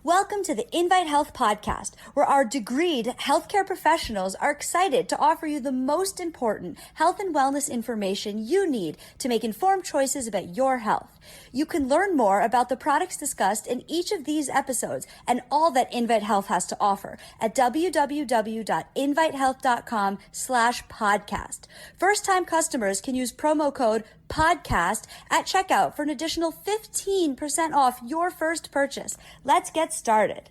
Welcome to the Invite Health podcast, where our degreed healthcare professionals are excited to offer you the most important health and wellness information you need to make informed choices about your health. You can learn more about the products discussed in each of these episodes and all that Invite Health has to offer at www.invitehealth.com/podcast. First-time customers can use promo code podcast at checkout for an additional 15% off your first purchase. Let's get started.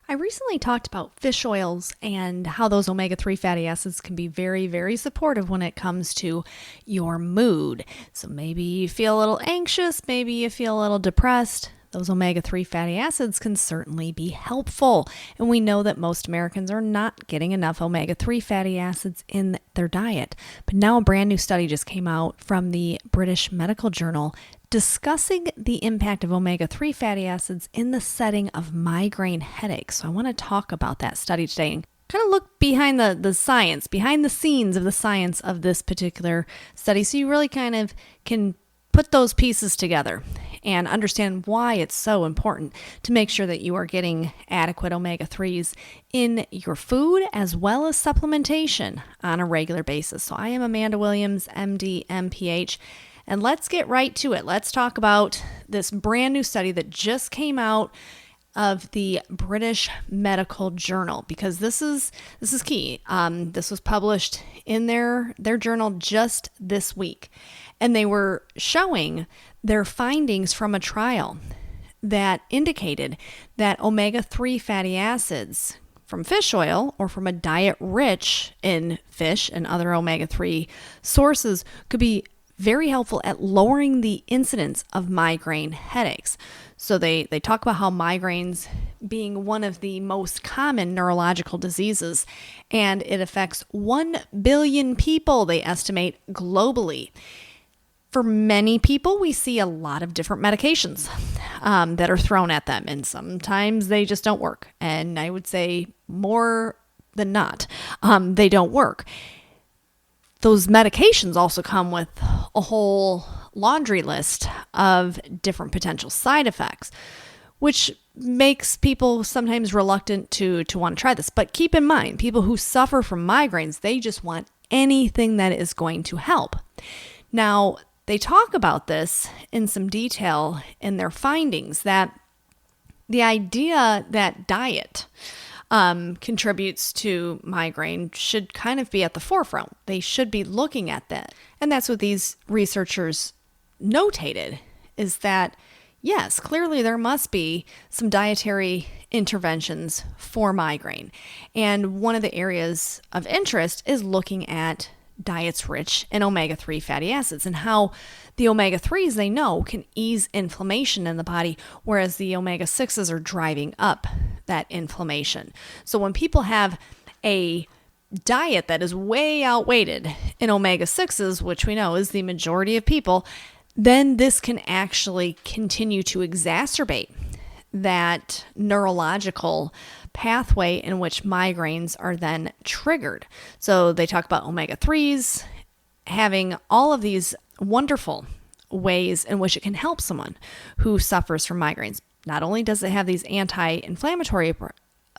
I recently talked about fish oils and how those omega-3 fatty acids can be very, very supportive when it comes to your mood. So maybe you feel a little anxious, maybe you feel a little depressed. Those omega-3 fatty acids can certainly be helpful. And we know that most Americans are not getting enough omega-3 fatty acids in their diet. But now a brand new study just came out from the British Medical Journal discussing the impact of omega-3 fatty acids in the setting of migraine headaches. So I want to talk about that study today and kind of look behind the science, behind the scenes of the science of this particular study, so you really kind of can put those pieces together and understand why it's so important to make sure that you are getting adequate omega-3s in your food as well as supplementation on a regular basis. So I am Amanda Williams, MD, MPH, and let's get right to it. Let's talk about this brand new study that just came out of the British Medical Journal, because this is key. This was published in their journal just this week, and they were showing their findings from a trial that indicated that omega-3 fatty acids from fish oil or from a diet rich in fish and other omega-3 sources could be very helpful at lowering the incidence of migraine headaches. So they talk about how migraines being one of the most common neurological diseases, and it affects 1 billion people, they estimate, globally. For many people, we see a lot of different medications that are thrown at them, and sometimes they just don't work. And I would say more than not, they don't work. Those medications also come with a whole laundry list of different potential side effects, which makes people sometimes reluctant to want to try this. But keep in mind, people who suffer from migraines, they just want anything that is going to help. Now, they talk about this in some detail in their findings, that the idea that diet contributes to migraine should kind of be at the forefront. They should be looking at that. And that's what these researchers notated, is that, yes, clearly there must be some dietary interventions for migraine. And one of the areas of interest is looking at diets rich in omega-3 fatty acids and how the omega-3s, they know, can ease inflammation in the body, whereas the omega-6s are driving up that inflammation. So when people have a diet that is way outweighted in omega-6s, which we know is the majority of people, then this can actually continue to exacerbate that neurological pathway in which migraines are then triggered. So they talk about omega-3s having all of these wonderful ways in which it can help someone who suffers from migraines. Not only does it have these anti-inflammatory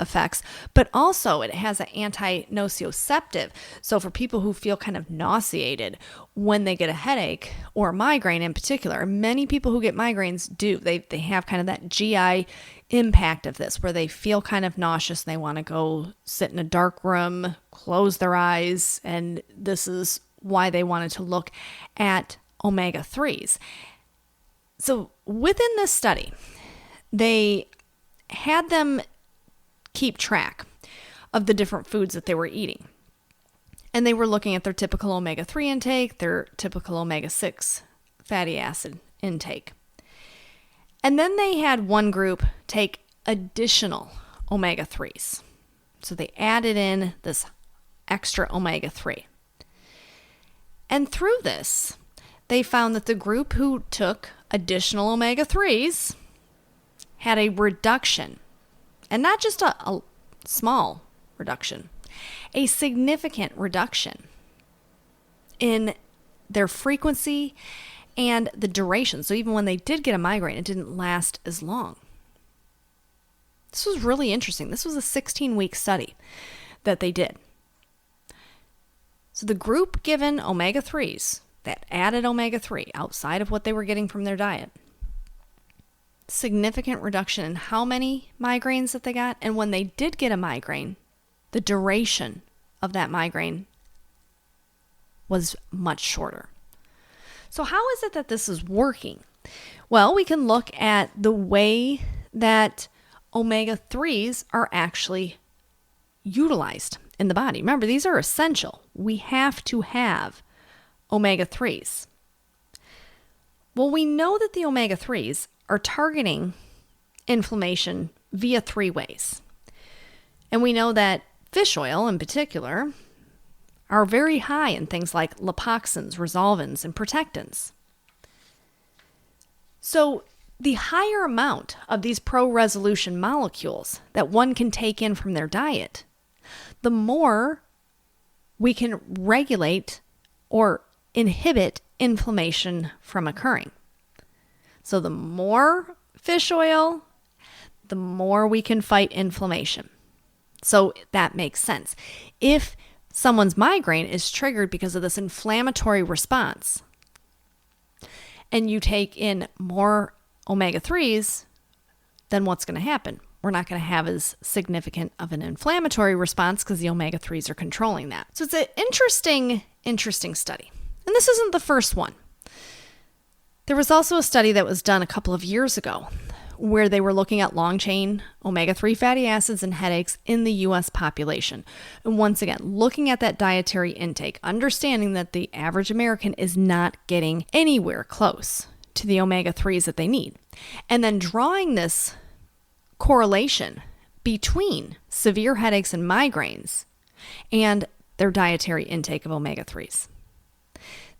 effects, but also it has an anti-nociceptive. So for people who feel kind of nauseated when they get a headache or a migraine in particular, many people who get migraines do. They have kind of that GI impact of this, where they feel kind of nauseous. They want to go sit in a dark room, close their eyes, and this is why they wanted to look at omega-3s. So within this study, they had them keep track of the different foods that they were eating. And they were looking at their typical omega-3 intake, their typical omega-6 fatty acid intake. And then they had one group take additional omega-3s. So they added in this extra omega-3. And through this, they found that the group who took additional omega-3s had a reduction, and not just a small reduction, a significant reduction in their frequency and the duration. So even when they did get a migraine, it didn't last as long. This was really interesting. This was a 16-week study that they did. So the group given omega-3s, that added omega-3 outside of what they were getting from their diet, significant reduction in how many migraines that they got. And when they did get a migraine, the duration of that migraine was much shorter. So how is it that this is working? Well, we can look at the way that omega-3s are actually utilized in the body. Remember, these are essential. We have to have omega-3s. Well, we know that the omega-3s are targeting inflammation via 3 ways. And we know that fish oil in particular are very high in things like lipoxins, resolvins, and protectants. So the higher amount of these pro-resolution molecules that one can take in from their diet, the more we can regulate or inhibit inflammation from occurring. So the more fish oil, the more we can fight inflammation. So that makes sense. If someone's migraine is triggered because of this inflammatory response, and you take in more omega-3s, then what's going to happen? We're not going to have as significant of an inflammatory response because the omega-3s are controlling that. So it's an interesting study. And this isn't the first one. There was also a study that was done a couple of years ago where they were looking at long-chain omega-3 fatty acids and headaches in the U.S. population. And once again, looking at that dietary intake, understanding that the average American is not getting anywhere close to the omega-3s that they need. And then drawing this correlation between severe headaches and migraines and their dietary intake of omega-3s.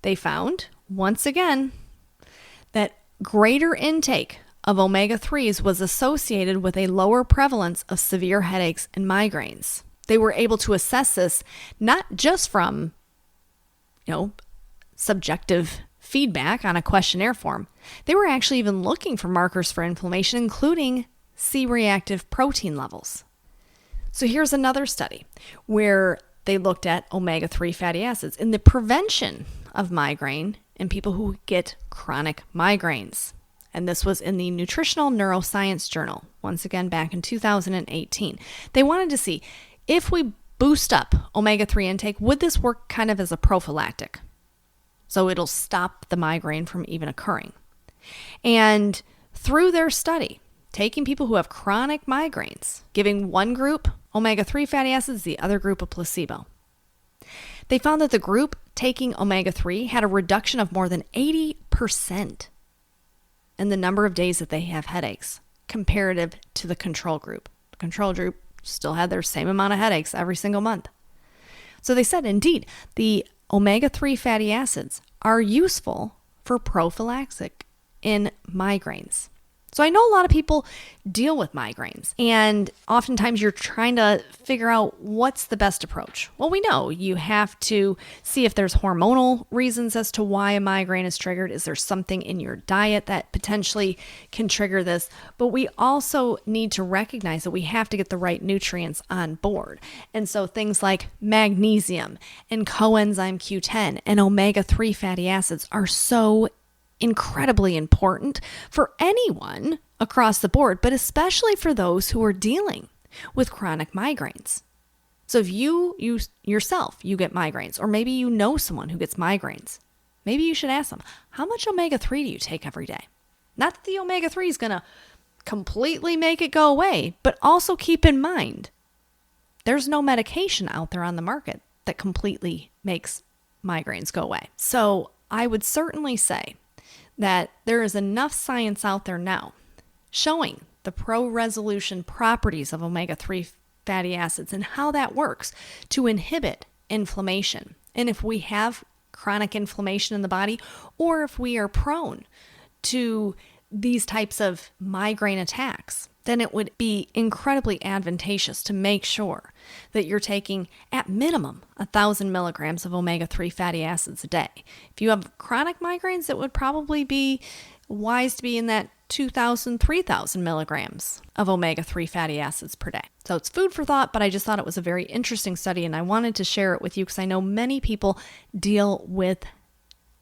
They found, once again, that greater intake of omega-3s was associated with a lower prevalence of severe headaches and migraines. They were able to assess this not just from, subjective feedback on a questionnaire form. They were actually even looking for markers for inflammation, including C-reactive protein levels. So here's another study where they looked at omega-3 fatty acids in the prevention of migraine in people who get chronic migraines. And this was in the Nutritional Neuroscience Journal, once again back in 2018. They wanted to see if we boost up omega-3 intake, would this work kind of as a prophylactic? So it'll stop the migraine from even occurring. And through their study, taking people who have chronic migraines, giving one group omega-3 fatty acids, the other group a placebo. They found that the group taking omega-3 had a reduction of more than 80% in the number of days that they have headaches comparative to the control group. The control group still had their same amount of headaches every single month. So they said, indeed, the omega-3 fatty acids are useful for prophylactic in migraines. So I know a lot of people deal with migraines, and oftentimes you're trying to figure out what's the best approach. Well, we know you have to see if there's hormonal reasons as to why a migraine is triggered. Is there something in your diet that potentially can trigger this? But we also need to recognize that we have to get the right nutrients on board. And so things like magnesium and coenzyme Q10 and omega-3 fatty acids are so incredibly important for anyone across the board, but especially for those who are dealing with chronic migraines. So if you yourself get migraines, or maybe you know someone who gets migraines, maybe you should ask them, how much omega-3 do you take every day? Not that the omega-3 is going to completely make it go away, but also keep in mind, there's no medication out there on the market that completely makes migraines go away. So I would certainly say that there is enough science out there now showing the pro-resolution properties of omega-3 fatty acids and how that works to inhibit inflammation. And if we have chronic inflammation in the body, or if we are prone to these types of migraine attacks, then it would be incredibly advantageous to make sure that you're taking at minimum 1,000 milligrams of omega-3 fatty acids a day. If you have chronic migraines, it would probably be wise to be in that 2,000, 3,000 milligrams of omega-3 fatty acids per day. So it's food for thought, but I just thought it was a very interesting study and I wanted to share it with you because I know many people deal with,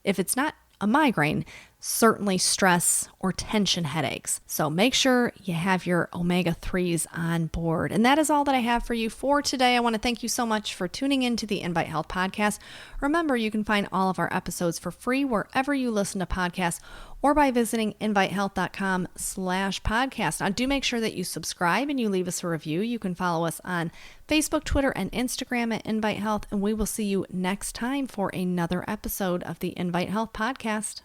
if it's not a migraine, certainly stress or tension headaches. So make sure you have your omega-3s on board. And that is all that I have for you for today. I want to thank you so much for tuning into the Invite Health podcast. Remember, you can find all of our episodes for free wherever you listen to podcasts or by visiting invitehealth.com/podcast. Now, do make sure that you subscribe and you leave us a review. You can follow us on Facebook, Twitter, and Instagram at Invite Health, and we will see you next time for another episode of the Invite Health podcast.